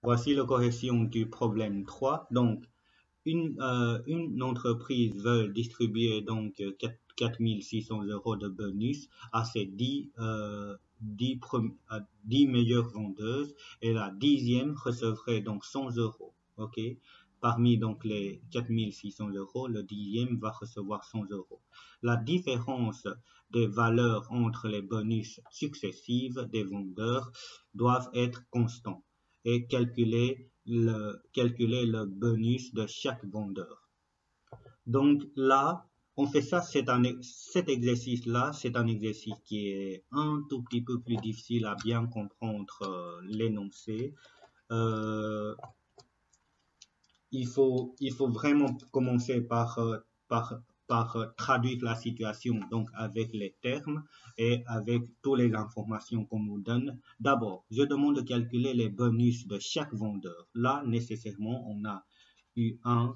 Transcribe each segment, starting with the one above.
Voici la correction du problème 3. Donc, une entreprise veut distribuer donc 4600 euros de bonus à ses 10 meilleures vendeuses et la dixième recevrait donc 100 euros. Ok. Parmi donc les 4600 euros, le dixième va recevoir 100 euros. La différence des valeurs entre les bonus successives des vendeurs doivent être constants et calculer le bonus de chaque vendeur. Donc là, on fait ça, cet exercice-là, c'est un exercice qui est un tout petit peu plus difficile à bien comprendre l'énoncé. Euh, il faut vraiment commencer par traduire la situation donc avec les termes et avec toutes les informations qu'on nous donne. D'abord, je demande de calculer les bonus de chaque vendeur. Là, nécessairement, on a U1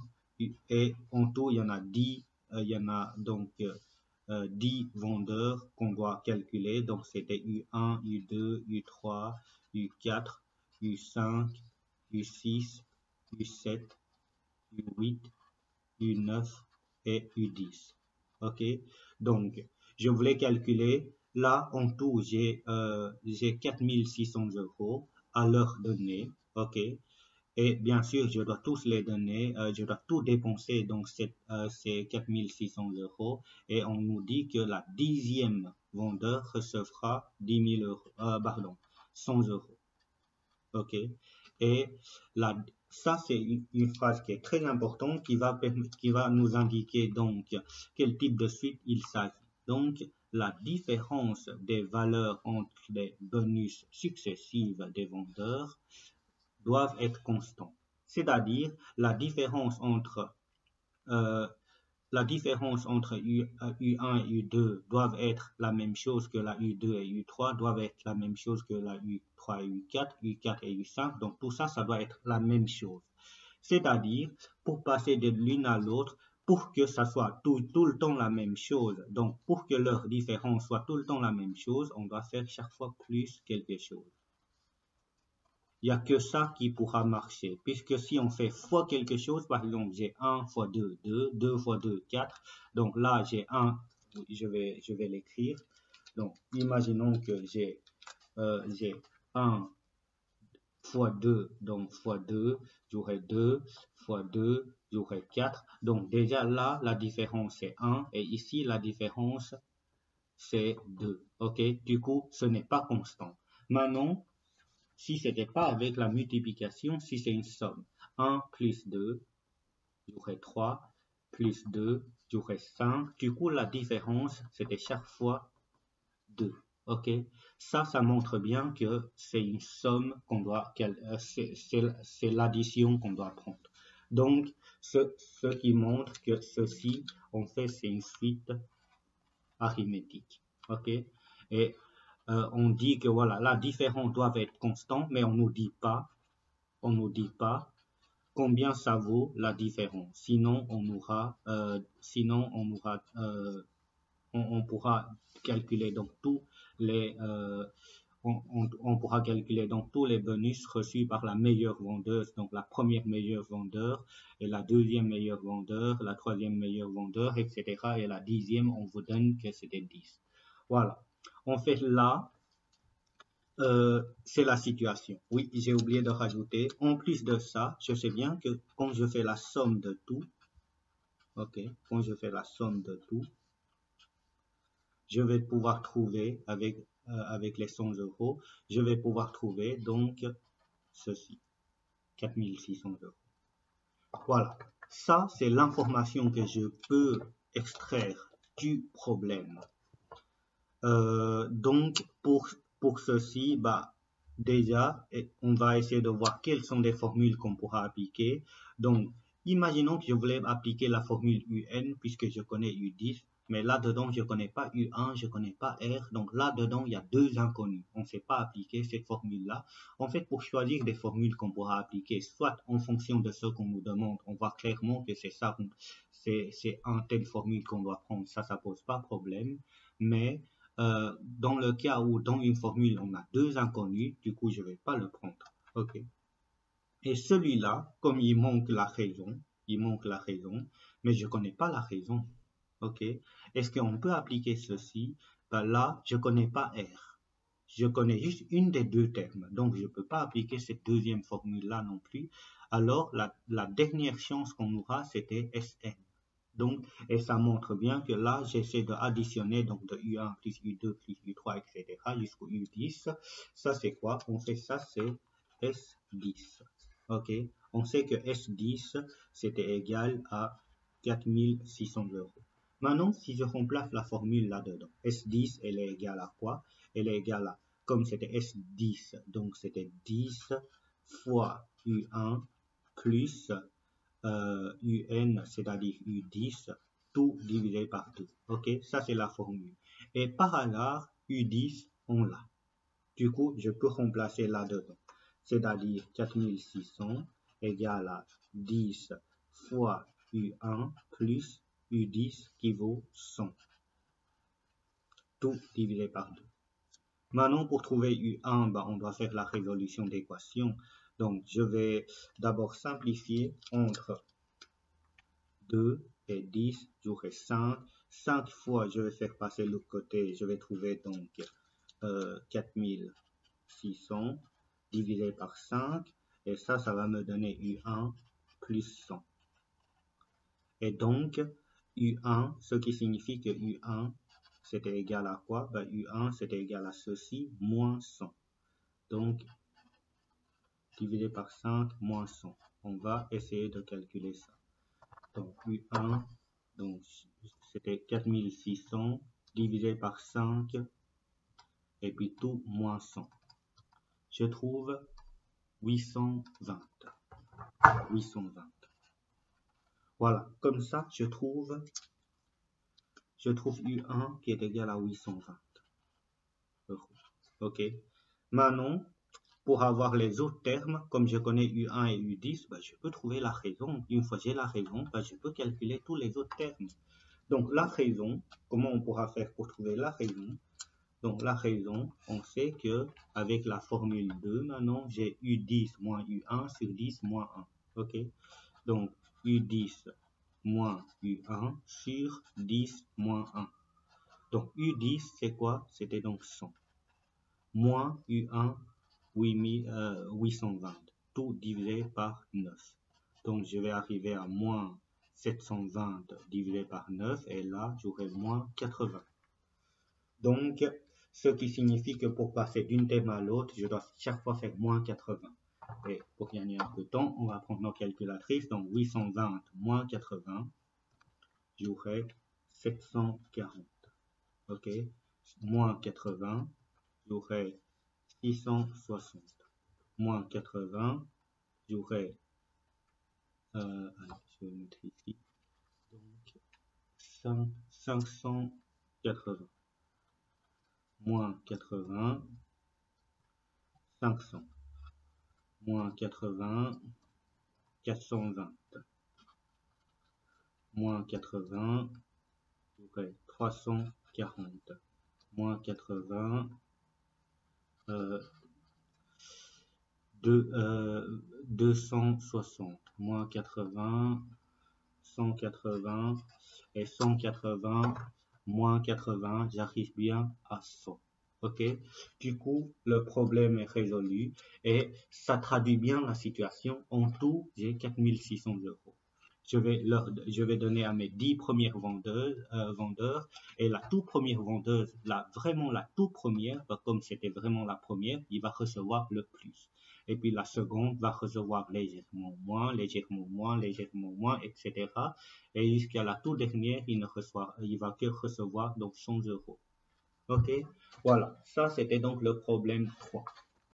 et en tout, il y en a 10, il y en a donc 10 vendeurs qu'on doit calculer. Donc, c'était U1, U2, U3, U4, U5, U6, U7, U8, U9 et U10. OK? Donc, je voulais calculer. Là, en tout, j'ai 4600 euros à leur donner. OK? Et bien sûr, je dois tous les donner, je dois tout dépenser, donc c'est 4600 euros. Et on nous dit que la dixième vendeur recevra 10 000 euros, pardon, 100 euros. OK? Et ça, c'est une phrase qui est très importante qui va nous indiquer donc quel type de suite il s'agit. Donc, la différence des valeurs entre les bonus successifs des vendeurs doivent être constants. C'est-à-dire euh, la différence entre U1 et U2 doivent être la même chose que la U2 et U3, doivent être la même chose que la U3 et U4, U4 et U5. Donc tout ça, ça doit être la même chose. C'est-à-dire, pour passer de l'une à l'autre, pour que ça soit tout le temps la même chose, donc pour que leur différence soit tout le temps la même chose, on doit faire chaque fois plus quelque chose. Il n'y a que ça qui pourra marcher. Puisque si on fait fois quelque chose, par exemple, j'ai 1 fois 2, 2, 2 fois 2, 4. Donc là, j'ai 1, je vais l'écrire. Donc, imaginons que j'ai 1 fois 2, donc fois 2, j'aurai 2, fois 2, j'aurai 4. Donc déjà là, la différence c'est 1 et ici, la différence c'est 2. OK? Du coup, ce n'est pas constant. Maintenant, si ce n'était pas avec la multiplication, si c'est une somme. 1 plus 2, j'aurai 3, plus 2, j'aurai 5. Du coup, la différence, c'était chaque fois 2. OK? Ça montre bien que c'est une somme qu'on doit, c'est l'addition qu'on doit prendre. Donc, ce qui montre que ceci, en fait, c'est une suite arithmétique. OK? Et on dit que voilà, la différence doit être constante, mais on nous dit pas combien ça vaut la différence. Sinon, on pourra calculer donc on pourra calculer donc tous les bonus reçus par la meilleure vendeuse, donc la première meilleure vendeur et la deuxième meilleure vendeur, la troisième meilleure vendeur, etc. Et la dixième, on vous donne que c'était 10. Voilà. En fait, là, c'est la situation. Oui, j'ai oublié de rajouter. En plus de ça, je sais bien que quand je fais la somme de tout, ok, quand je fais la somme de tout, je vais pouvoir trouver avec les 100 euros, je vais pouvoir trouver donc ceci, 4600 euros. Voilà. Ça, c'est l'information que je peux extraire du problème. Donc, pour ceci, bah, déjà, on va essayer de voir quelles sont les formules qu'on pourra appliquer. Donc, imaginons que je voulais appliquer la formule UN puisque je connais U10, mais là-dedans, je ne connais pas U1, je ne connais pas R. Donc, là-dedans, il y a deux inconnus. On ne sait pas appliquer cette formule-là. En fait, pour choisir des formules qu'on pourra appliquer, soit en fonction de ce qu'on nous demande, on voit clairement que c'est ça, c'est un telle formule qu'on doit prendre. Ça pose pas problème. Mais dans le cas où dans une formule on a deux inconnus, du coup je vais pas le prendre. Ok. Et celui-là, comme il manque la raison, mais je ne connais pas la raison. Ok? Est-ce qu'on peut appliquer ceci? Ben là, je ne connais pas R. Je connais juste une des deux termes. Donc, je ne peux pas appliquer cette deuxième formule-là non plus. Alors, la dernière chance qu'on aura, c'était Sn. Donc, et ça montre bien que là, j'essaie d'additionner donc de U1 plus U2 plus U3, etc. jusqu'au U10. Ça, c'est quoi? On fait ça, c'est S10. OK? On sait que S10, c'était égal à 4600 €. Maintenant, si je remplace la formule là-dedans, S10, elle est égale à quoi? Elle est égale à, comme c'était S10, donc c'était 10 fois U1 plus UN, c'est-à-dire U10, tout divisé par 2. OK? Ça, c'est la formule. Et par hasard, U10, on l'a. Du coup, je peux remplacer là-dedans. C'est-à-dire 4600 égale à 10 fois U1 plus U10 qui vaut 100. Tout divisé par 2. Maintenant, pour trouver U1, ben, on doit faire la résolution d'équation. Donc, je vais d'abord simplifier entre 2 et 10, j'aurai 5. 5 fois, je vais faire passer l'autre côté, je vais trouver donc 4600 divisé par 5. Et ça va me donner U1 plus 100. Et donc, U1, ce qui signifie que U1, c'était égal à quoi? Ben, U1, c'était égal à ceci, moins 100. Donc, divisé par 5, moins 100. On va essayer de calculer ça. Donc, U1, donc c'était 4600 divisé par 5, et puis tout moins 100. Je trouve 820. 820. Voilà, comme ça, je trouve U1 qui est égal à 820 €. OK. Maintenant, pour avoir les autres termes, comme je connais U1 et U10, ben, je peux trouver la raison. Une fois que j'ai la raison, ben, je peux calculer tous les autres termes. Donc, la raison, comment on pourra faire pour trouver la raison? Donc, la raison, on sait que avec la formule 2, maintenant, j'ai U10 moins U1 sur 10 moins 1. OK? Donc, U10 moins U1 sur 10 moins 1. Donc, U10, c'est quoi? C'était donc 100. Moins U1, 820. Tout divisé par 9. Donc, je vais arriver à moins 720 divisé par 9. Et là, j'aurai moins 80. Donc, ce qui signifie que pour passer d'une terme à l'autre, je dois chaque fois faire moins 80. Et pour gagner un peu de temps, on va prendre nos calculatrices. Donc, 820 moins 80, j'aurai 740. OK? Moins 80, j'aurai 660. Moins 80, j'aurai... allez, je vais mettre ici. Donc, 580. Moins 80, 500. Moins 80, 420. Moins 80, j'aurai 340. Moins 80, 260. Moins 80, 180. Et 180, moins 80, j'arrive bien à 100. OK? Du coup, le problème est résolu et ça traduit bien la situation. En tout, j'ai 4600 €. Je vais donner à mes 10 premières vendeurs et la toute première vendeuse, vraiment la toute première, comme c'était vraiment la première, il va recevoir le plus. Et puis la seconde va recevoir légèrement moins, etc. Et jusqu'à la toute dernière, il va que recevoir donc 100 €. OK? Voilà, ça c'était donc le problème 3.